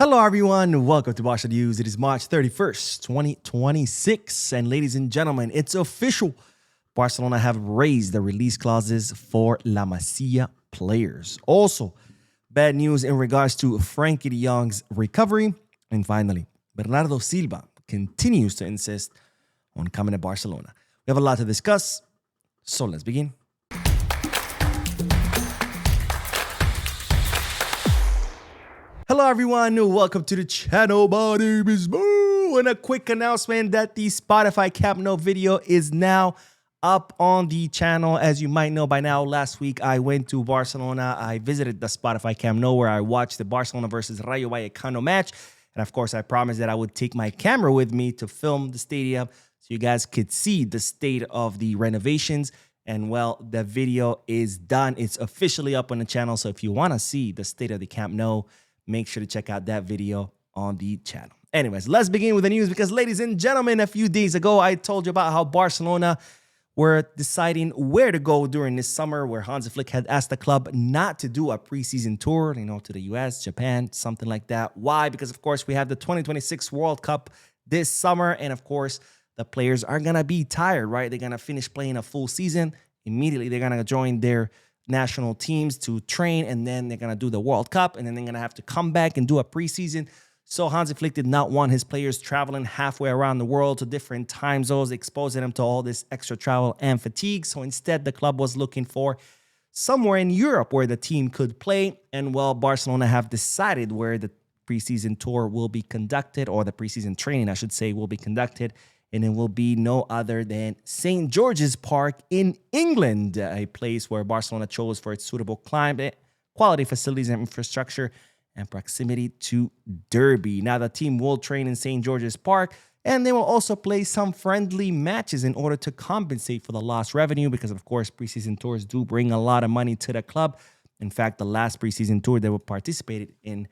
Hello, everyone. Welcome to Barca News. It is March 31st, 2026. And ladies and gentlemen, it's official. Barcelona have raised the release clauses for La Masia players. Also, bad news in regards to Frenkie de Jong's recovery. And finally, Bernardo Silva continues to insist on coming to Barcelona. We have a lot to discuss, so let's begin. Hello everyone, welcome to the channel. My name is Boo, and a quick announcement that the Spotify Camp Nou video is now up on the channel. As you might know by now, last week I went to Barcelona. I visited the Spotify Camp Nou where I watched the Barcelona versus Rayo Vallecano match. And of course, I promised that I would take my camera with me to film the stadium so you guys could see the state of the renovations. And well, the video is done. It's officially up on the channel. So if you want to see the state of the Camp Nou, make sure to check out that video on the channel. Anyways, let's begin with the news because, ladies and gentlemen, a few days ago, I told you about how Barcelona were deciding where to go during this summer, where Hansi Flick had asked the club not to do a preseason tour, to the US, Japan, something like that. Why? Because, of course, we have the 2026 World Cup this summer. And, of course, the players are going to be tired, right? They're going to finish playing a full season. Immediately, they're going to join their national teams to train, and then they're going to do the World Cup, and then they're going to have to come back and do a preseason. So Hansi Flick did not want his players traveling halfway around the world to different time zones, exposing them to all this extra travel and fatigue. So instead, the club was looking for somewhere in Europe where the team could play. And well, Barcelona have decided where the preseason tour will be conducted, or the preseason training, I should say, will be conducted. And it will be no other than St. George's Park in England, a place where Barcelona chose for its suitable climate, quality facilities and infrastructure, and proximity to Derby. Now, the team will train in St. George's Park, and they will also play some friendly matches in order to compensate for the lost revenue because, of course, preseason tours do bring a lot of money to the club. In fact, the last preseason tour they participated in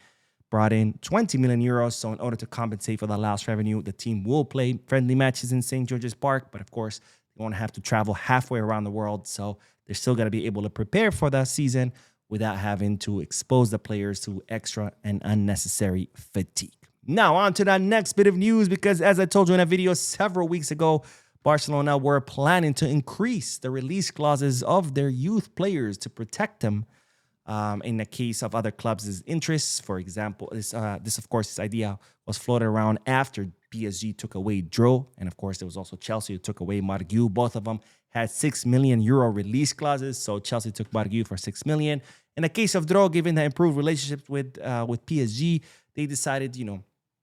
brought in 20 million euros. So in order to compensate for the lost revenue, the team will play friendly matches in St. George's Park. But of course, they won't have to travel halfway around the world. So they're still going to be able to prepare for the season without having to expose the players to extra and unnecessary fatigue. Now on to the next bit of news, because as I told you in a video several weeks ago, Barcelona were planning to increase the release clauses of their youth players to protect them in the case of other clubs' interests. For example, this idea was floated around after PSG took away Dro, and of course there was also Chelsea who took away Margu. Both of them had 6 million euro release clauses, so Chelsea took Margu for 6 million. In the case of Dro, given the improved relationship with PSG, they decided,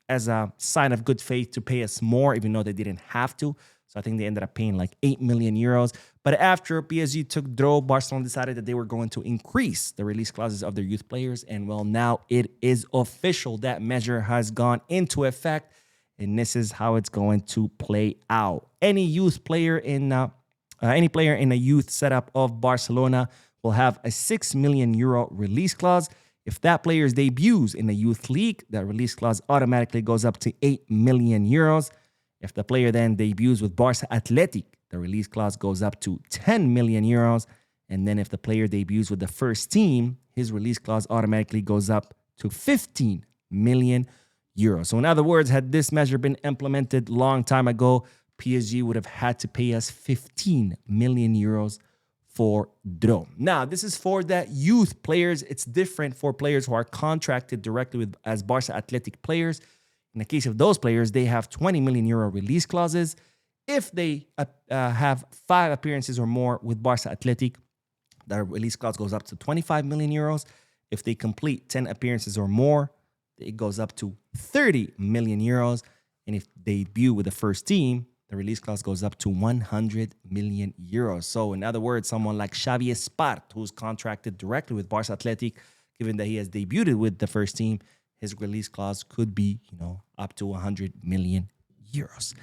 as a sign of good faith, to pay us more, even though they didn't have to. So I think they ended up paying like 8 million euros. But after PSG took Dro, Barcelona decided that they were going to increase the release clauses of their youth players. And well, now it is official. That measure has gone into effect. And this is how it's going to play out. Any player in a youth setup of Barcelona will have a 6 million euro release clause. If that player debuts in the youth league, that release clause automatically goes up to 8 million euros. If the player then debuts with Barça Athletic, the release clause goes up to 10 million euros. And then if the player debuts with the first team, his release clause automatically goes up to 15 million euros. So in other words, had this measure been implemented long time ago, PSG would have had to pay us 15 million euros for Dro. Now, this is for the youth players. It's different for players who are contracted directly as Barça Athletic players. In the case of those players, they have 20 million euro release clauses. If they have 5 appearances or more with Barça Athletic, the release clause goes up to 25 million euros. If they complete 10 appearances or more, it goes up to 30 million euros. And if they debut with the first team, the release clause goes up to 100 million euros. So in other words, someone like Xavi Espart, who's contracted directly with Barça Athletic, given that he has debuted with the first team, his release clause could be, up to 100 million euros.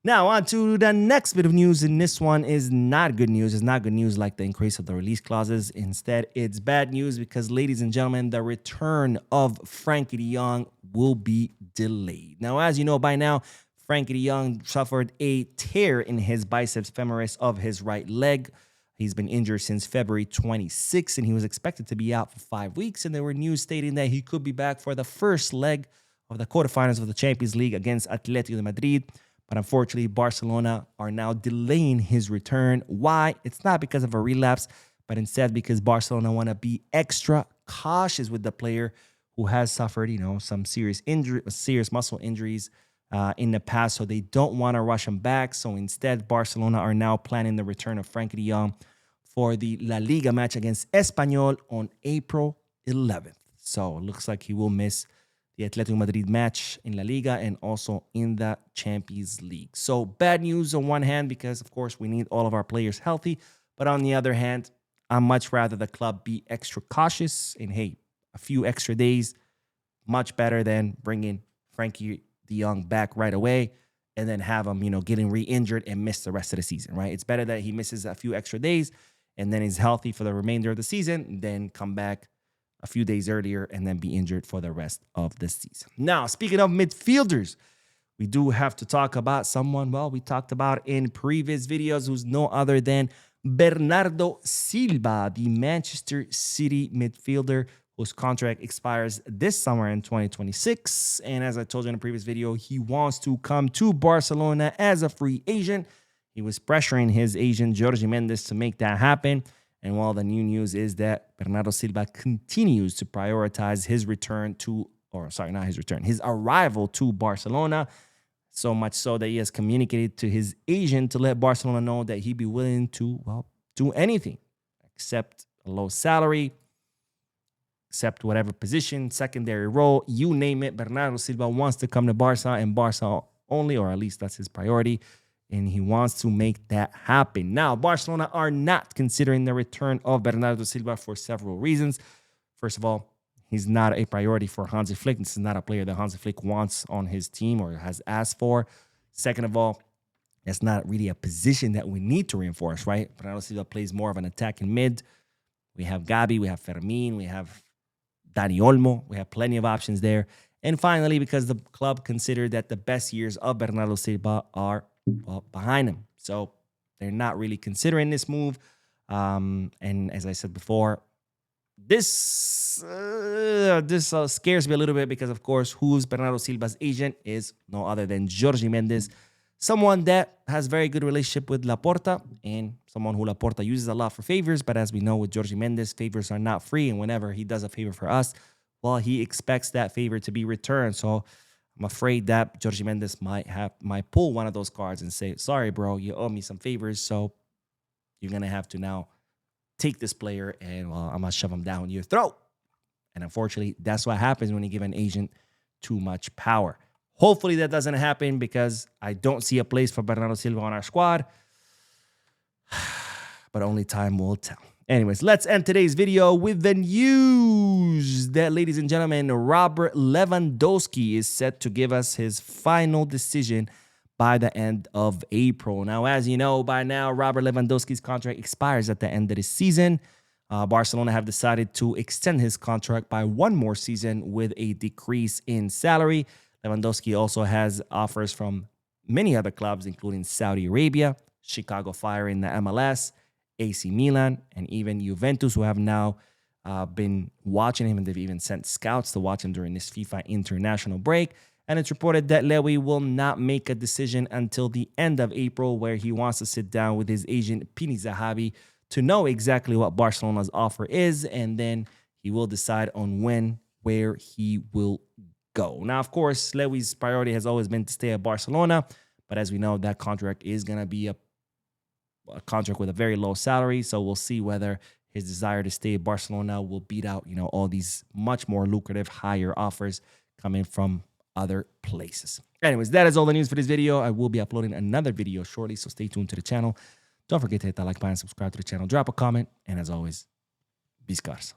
Now, on to the next bit of news, and this one is not good news. It's not good news like the increase of the release clauses. Instead, it's bad news because, ladies and gentlemen, the return of Frenkie de Jong will be delayed. Now, as you know by now, Frenkie de Jong suffered a tear in his biceps femoris of his right leg. He's been injured since February 26, and he was expected to be out for 5 weeks. And there were news stating that he could be back for the first leg of the quarterfinals of the Champions League against Atletico de Madrid. But unfortunately, Barcelona are now delaying his return. Why? It's not because of a relapse, but instead because Barcelona want to be extra cautious with the player who has suffered, some serious muscle injuries in the past. So they don't want to rush him back. So instead, Barcelona are now planning the return of Frenkie de Jong for the La Liga match against Espanyol on April 11th. So it looks like he will miss the Atletico Madrid match in La Liga and also in the Champions League. So bad news on one hand because, of course, we need all of our players healthy. But on the other hand, I'd much rather the club be extra cautious and, hey, a few extra days, much better than bringing Frenkie de Jong back right away and then have him, getting re-injured and miss the rest of the season, right? It's better that he misses a few extra days and then he's healthy for the remainder of the season, then come back a few days earlier and then be injured for the rest of the season. Now, speaking of midfielders, we do have to talk about someone, we talked about in previous videos, who's no other than Bernardo Silva, the Manchester City midfielder whose contract expires this summer in 2026. And as I told you in a previous video, he wants to come to Barcelona as a free agent. He was pressuring his agent, Jorge Mendes, to make that happen. And while the new news is that Bernardo Silva continues to prioritize his arrival to Barcelona, so much so that he has communicated to his agent to let Barcelona know that he'd be willing to, do anything except a low salary, except whatever position, secondary role, you name it. Bernardo Silva wants to come to Barca and Barca only, or at least that's his priority. And he wants to make that happen. Now, Barcelona are not considering the return of Bernardo Silva for several reasons. First of all, he's not a priority for Hansi Flick. This is not a player that Hansi Flick wants on his team or has asked for. Second of all, it's not really a position that we need to reinforce, right? Bernardo Silva plays more of an attacking mid. We have Gabi, we have Fermin, we have Dani Olmo. We have plenty of options there. And finally, because the club considered that the best years of Bernardo Silva are behind him. So they're not really considering this move. And as I said before, this scares me a little bit because, of course, who's Bernardo Silva's agent is no other than Jorge Mendes, someone that has very good relationship with Laporta and someone who Laporta uses a lot for favors. But as we know with Jorge Mendes, favors are not free. And whenever he does a favor for us, he expects that favor to be returned. So I'm afraid that Jorge Mendes might pull one of those cards and say, sorry, bro, you owe me some favors. So you're going to have to now take this player and, I'm going to shove him down your throat. And unfortunately, that's what happens when you give an agent too much power. Hopefully that doesn't happen because I don't see a place for Bernardo Silva on our squad. But only time will tell. Anyways, let's end today's video with the news that, ladies and gentlemen, Robert Lewandowski is set to give us his final decision by the end of April. Now, as you know by now, Robert Lewandowski's contract expires at the end of the season. Barcelona have decided to extend his contract by one more season with a decrease in salary. Lewandowski also has offers from many other clubs, including Saudi Arabia, Chicago Fire in the MLS, AC Milan, and even Juventus, who have now been watching him, and they've even sent scouts to watch him during this FIFA international break. And it's reported that Lewy will not make a decision until the end of April, where he wants to sit down with his agent, Pini Zahavi, to know exactly what Barcelona's offer is, and then he will decide on where he will go. Now, of course, Lewy's priority has always been to stay at Barcelona, but as we know, that contract is going to be a contract with a very low salary, so we'll see whether his desire to stay at Barcelona will beat out, all these much more lucrative, higher offers coming from other places. Anyways, that is all the news for this video. I will be uploading another video shortly, so stay tuned to the channel. Don't forget to hit that like button, subscribe to the channel, drop a comment, and as always, Viscarsa.